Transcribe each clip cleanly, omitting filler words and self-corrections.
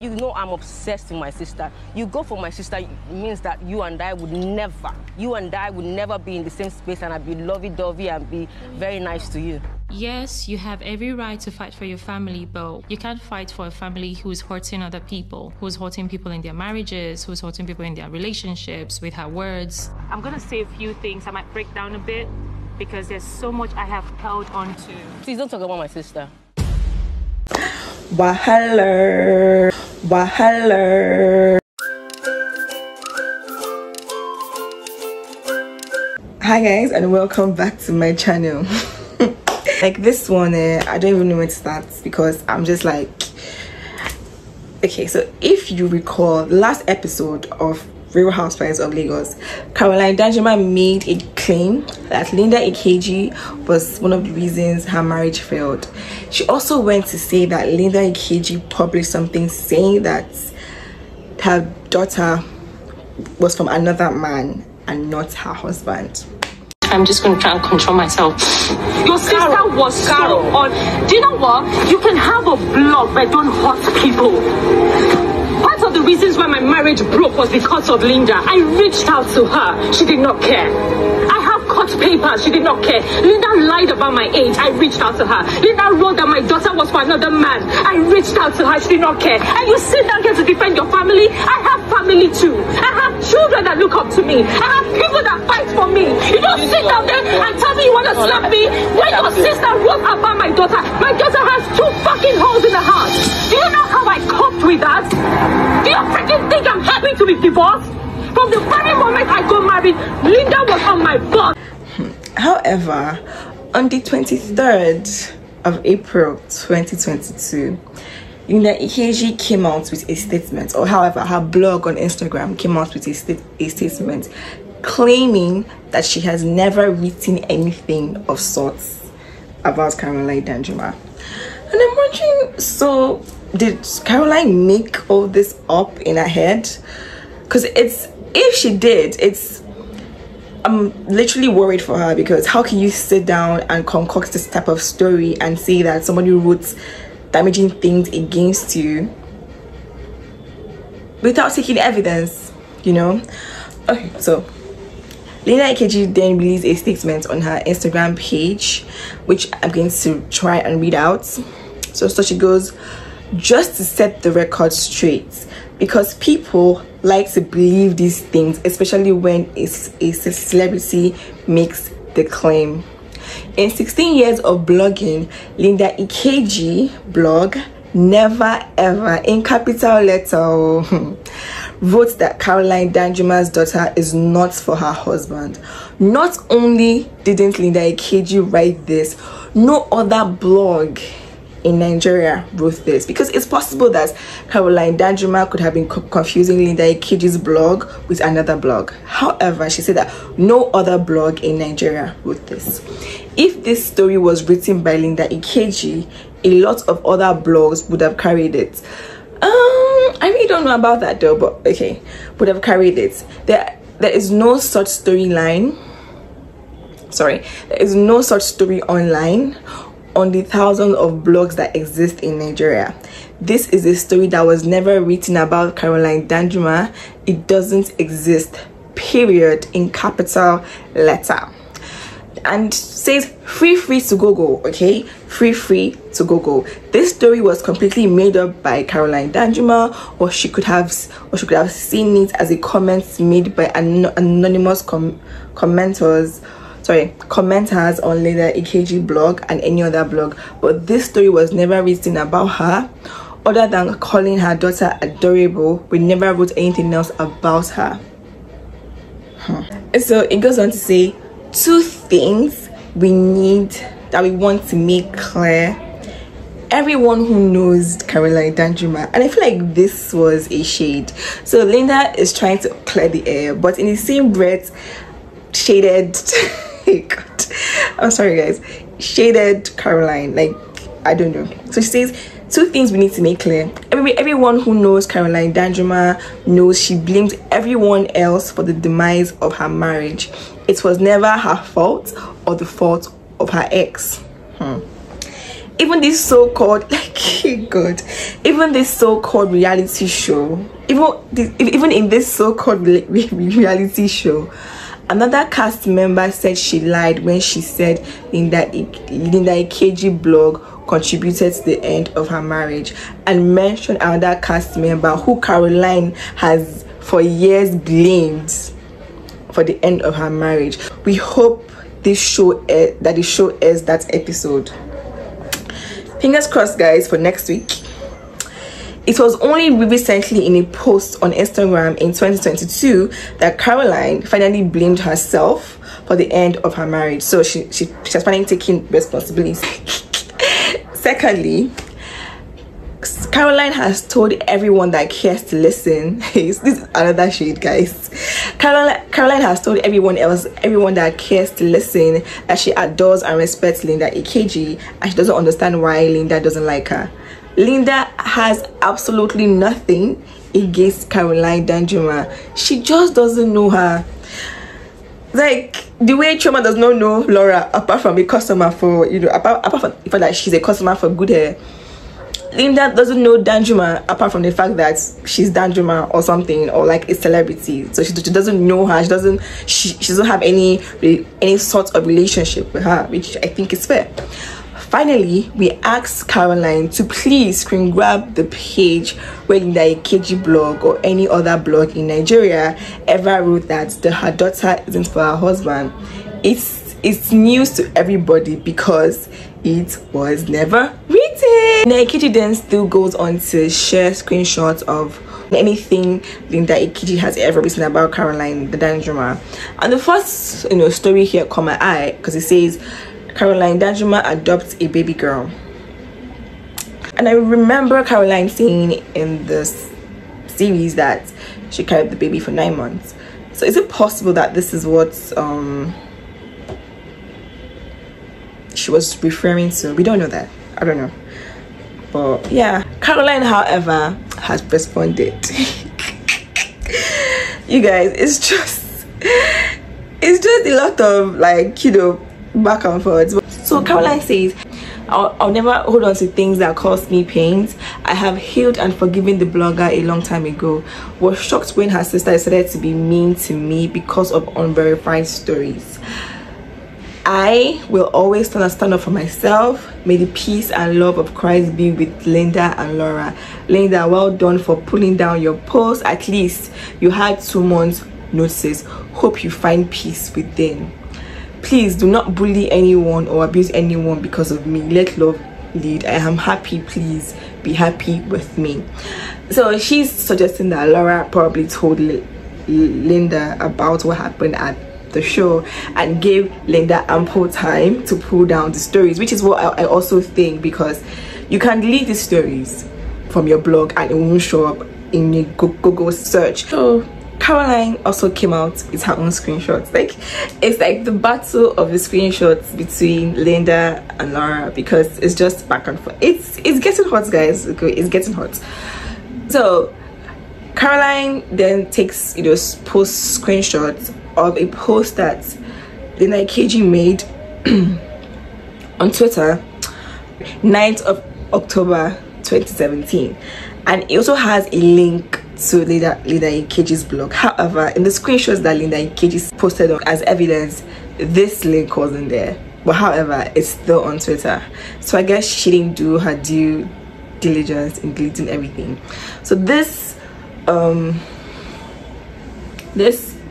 You know I'm obsessed with my sister. You go for my sister means that you and I would never be in the same space, and I'd be lovey-dovey and be very nice to you. Yes, you have every right to fight for your family, but you can't fight for a family who's hurting other people, who's hurting people in their marriages, who's hurting people in their relationships with her words. I'm gonna say a few things. I might break down a bit because there's so much I have held on to. Please don't talk about my sister. Wahala. Hi guys, and welcome back to my channel. Like this one, I don't even know where to start because I'm just like, okay, so if you recall the last episode of Real Housewives of Lagos, Carolyn Danjuma made a claim that Linda Ikeji was one of the reasons her marriage failed. She also went to say that Linda Ikeji published something saying that her daughter was from another man and not her husband. I'm just going to try and control myself. Your sister was so on. Do you know what? You can have a blog but don't hurt people. Part of the reasons why my marriage broke was because of Linda. I reached out to her. She did not care. I have court papers. She did not care. Linda lied about my age. I reached out to her. Linda wrote that my daughter was for another man. I reached out to her. She did not care. And you sit down here to defend your family? I have family too. I have children that look up to me. I have people that fight for me. You don't sit down there and tell me you want to slap me when your sister wrote about my daughter. My daughter has 2 fucking holes in the heart. Do you know how I coped with that? Do you freaking think I'm happy to be divorced? From the very moment I got married, Linda was on my butt. However, on the 23rd of April 2022, Linda Ikeji came out with a statement, or however, her blog on Instagram came out with a statement claiming that she has never written anything of sorts about Carolyn Danjuma. And I'm wondering, so did Caroline make all this up in her head? Because if she did, I'm literally worried for her, because how can you sit down and concoct this type of story and say that somebody wrote damaging things against you without taking evidence, you know? Okay, so Linda Ikeji then released a statement on her Instagram page, which I'm going to try and read out. So she goes, just to set the record straight, because people like to believe these things, especially when a celebrity makes the claim. In 16 years of blogging, Linda Ikeji blog never ever, in capital letter, wrote that Carolyn Danjuma's daughter is not for her husband. Not only didn't Linda Ikeji write this, no other blog in Nigeria wrote this, because it's possible that Carolyn Danjuma could have been confusing Linda Ikeji's blog with another blog. However, she said that no other blog in Nigeria wrote this. If this story was written by Linda Ikeji, a lot of other blogs would have carried it. I really don't know about that though, but okay, would have carried it. There is no such storyline. Sorry, there is no such story online on the thousands of blogs that exist in Nigeria. This is a story that was never written about Carolyn Danjuma. It doesn't exist, period, in capital letter. And says free to Google, okay? Free to Google. This story was completely made up by Carolyn Danjuma, or she could have seen it as a comment made by anonymous commenters on Linda Ikeji blog and any other blog. But this story was never written about her. Other than calling her daughter adorable, we never wrote anything else about her. So it goes on to say 2 things we want to make clear. Everyone who knows Carolyn Danjuma, and I feel like this was a shade. So Linda is trying to clear the air, but in the same breath shaded God, I'm sorry guys, shaded Caroline, like, I don't know. So she says 2 things we need to make clear. Everyone who knows Carolyn Danjuma knows she blamed everyone else for the demise of her marriage. It was never her fault or the fault of her ex. even this so-called even this so-called reality show, even in this so-called reality show, another cast member said she lied when she said Linda Ikeji blog contributed to the end of her marriage, and mentioned another cast member who Caroline has for years blamed for the end of her marriage. We hope the show airs that episode. Fingers crossed, guys, for next week. It was only recently in a post on Instagram in 2022 that Caroline finally blamed herself for the end of her marriage. So she's finally taking responsibility. Secondly, Caroline has told everyone that cares to listen. This is another shade, guys. Caroline has told everyone that cares to listen that she adores and respects Linda Ikeji, and she doesn't understand why Linda doesn't like her. Linda has absolutely nothing against Carolyn Danjuma. She just doesn't know her. Like the way Chioma does not know Laura, apart from a customer for, apart from the fact that she's a customer for good hair. Linda doesn't know Danjuma apart from the fact that she's Danjuma or something, or like a celebrity. So she doesn't know her. She doesn't have any sort of relationship with her, which I think is fair. Finally, we asked Caroline to please screen grab the page where Linda Ikeji blog or any other blog in Nigeria ever wrote that her daughter isn't for her husband. It's news to everybody because it was never written. Linda Ikeji then still goes on to share screenshots of anything Linda Ikeji has ever written about Carolyn Danjuma. And the first story here caught my eye because it says Carolyn Danjuma adopts a baby girl. And I remember Caroline saying in this series that she carried the baby for 9 months. So is it possible that this is what she was referring to? We don't know that. I don't know. But yeah, Caroline, however, has responded. You guys, it's just a lot of back and forth. So Caroline says, I'll never hold on to things that cause me pain. I have healed and forgiven the blogger a long time ago. Was shocked when her sister decided to be mean to me because of unverified stories. I will always stand up for myself. May the peace and love of Christ be with Linda and Laura. Linda, well done for pulling down your post. At least you had 2 months notice. Hope you find peace within. Please do not bully anyone or abuse anyone because of me. Let love lead. I am happy. Please be happy with me. So she's suggesting that Laura probably told Linda about what happened at the show and gave Linda ample time to pull down the stories, which is what I also think, because you can delete the stories from your blog and it won't show up in your Google search. So Caroline also came out with her own screenshots. It's like the battle of the screenshots between Linda and Laura, because it's just back and forth. It's getting hot, guys. Okay, it's getting hot. So Caroline then takes post screenshots of a post that Linda Ikeji made on Twitter 9th of October 2017, and it also has a link to Linda Ikeji's blog. However, in the screenshots that Linda Ikeji posted on as evidence, this link wasn't there, but however, it's still on Twitter. So I guess she didn't do her due diligence in deleting everything. So this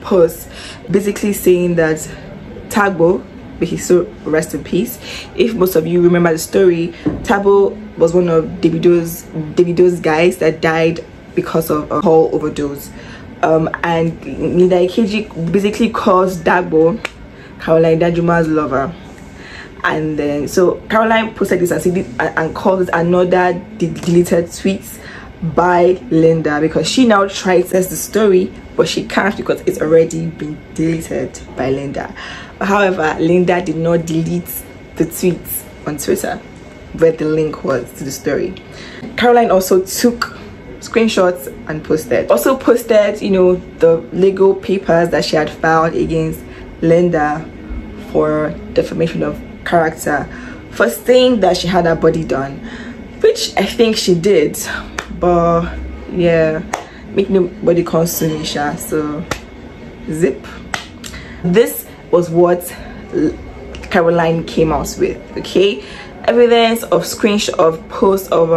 post basically saying that Tagbo, may he so rest in peace. If most of you remember the story, Tagbo was one of Davido's guys that died because of a whole overdose. And Linda Ikeji basically calls Tagbo Carolyn Danjuma's lover. And then so Caroline posted this and called it another deleted tweets by Linda, because she now tries to test the story, but she can't because it's already been deleted by Linda. However, Linda did not delete the tweets on Twitter where the link was to the story. Caroline also took screenshots and posted the legal papers that she had filed against Linda for defamation of character for saying that she had her body done, which I think she did, but yeah, make nobody consume me, so zip. This was what Caroline came out with, okay? Evidence of screenshot of posts of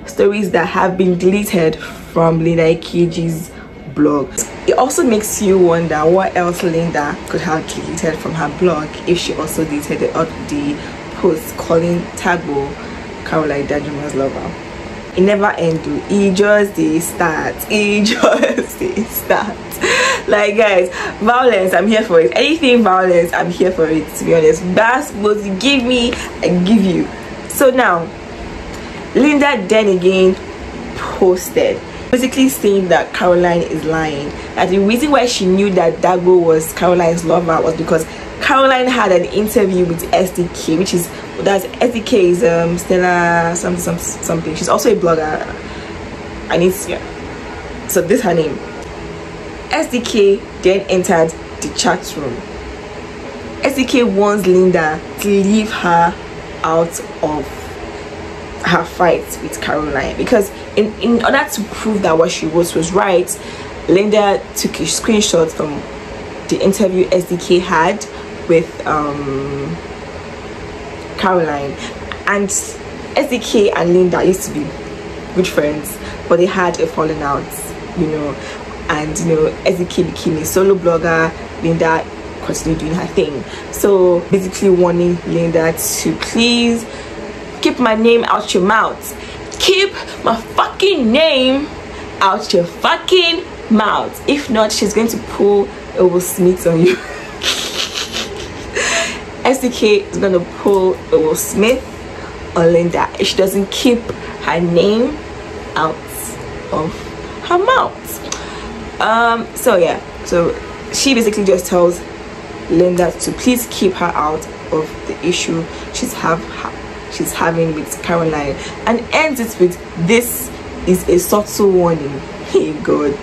stories that have been deleted from Linda Ikeji's blog. It also makes you wonder what else Linda could have deleted from her blog if she also deleted the post calling Tagbo Carolyn Danjuma's lover. It never ends. It just the start. Like, guys, violence, I'm here for it. Anything violence, I'm here for it, to be honest. That's what you give me, I give you. So now Linda then again posted basically saying that Caroline is lying, that the reason why she knew that Tagbo was Caroline's lover was because Caroline had an interview with SDK, which is, that's SDK is Stella something. She's also a blogger. I need to, yeah. So this is her name. SDK then entered the chat room. SDK wants Linda to leave her out of her fight with Caroline, because in order to prove that what she wrote was right, Linda took a screenshot from the interview SDK had with Caroline, and SDK and Linda used to be good friends, but they had a falling out, you know, and you know, SDK became a solo blogger, Linda continued doing her thing. So basically warning Linda to please keep my name out your mouth. Keep my fucking name out your fucking mouth. If not, she's going to pull a Will Smith on you. SDK is going to pull a Will Smith on Linda if she doesn't keep her name out of her mouth. So yeah, so she basically just tells Linda to please keep her out of the issue she's having with Caroline, and ends it with, this is a subtle warning. Hey God.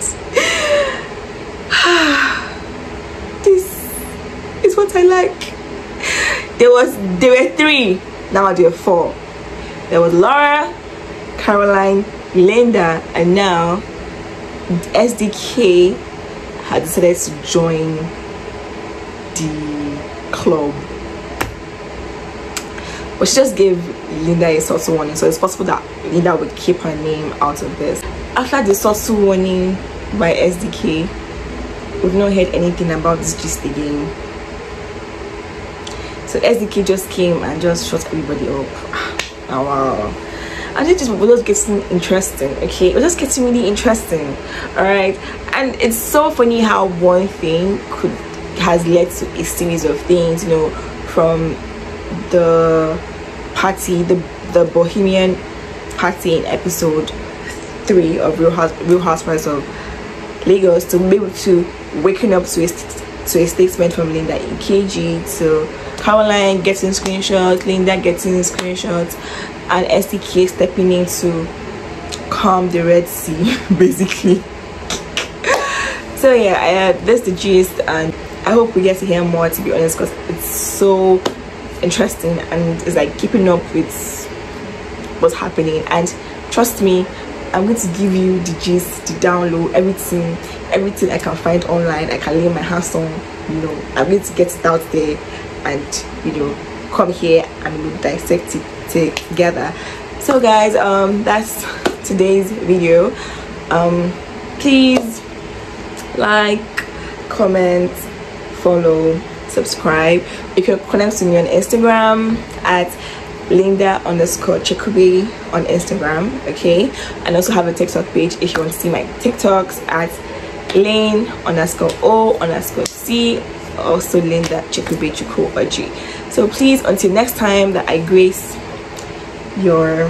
This is what I like. There were 3, now there are 4. There was Laura, Caroline, Linda, and now SDK had decided to join the club. But she just gave Linda a subtle warning, so it's possible that Linda would keep her name out of this. After the subtle warning by SDK, we've not heard anything about this gist again. So SDK just came and just shut everybody up. Oh, wow. I think this was just getting interesting, okay? It was just getting really interesting, alright? And it's so funny how one thing has led to a series of things, you know, from the party, the Bohemian party in episode 3 of Real Housewives of Lagos, to be able to waking up to a statement from Linda Ikeji, to Caroline getting screenshots, Linda getting screenshots, and SDK stepping in to calm the Red Sea, basically. So yeah, that's the gist, and I hope we get to hear more, to be honest, because it's so interesting and it's like keeping up with what's happening. And trust me, I'm going to give you the gist, the download, everything I can find online. I can lay my hands on, you know. I'm going to get it out there and, you know, come here and we'll dissect it together. So guys, that's today's video. Please like, comment, follow, subscribe. You can connect to me on Instagram at Linda_Chekube on Instagram, okay? And also have a TikTok page if you want to see my TikToks at Lane_O_C, also Linda Chekube Chukwuoji. So please, until next time that I grace your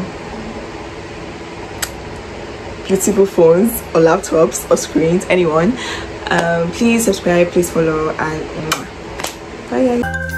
beautiful phones or laptops or screens, anyone, please subscribe, please follow, and bye guys.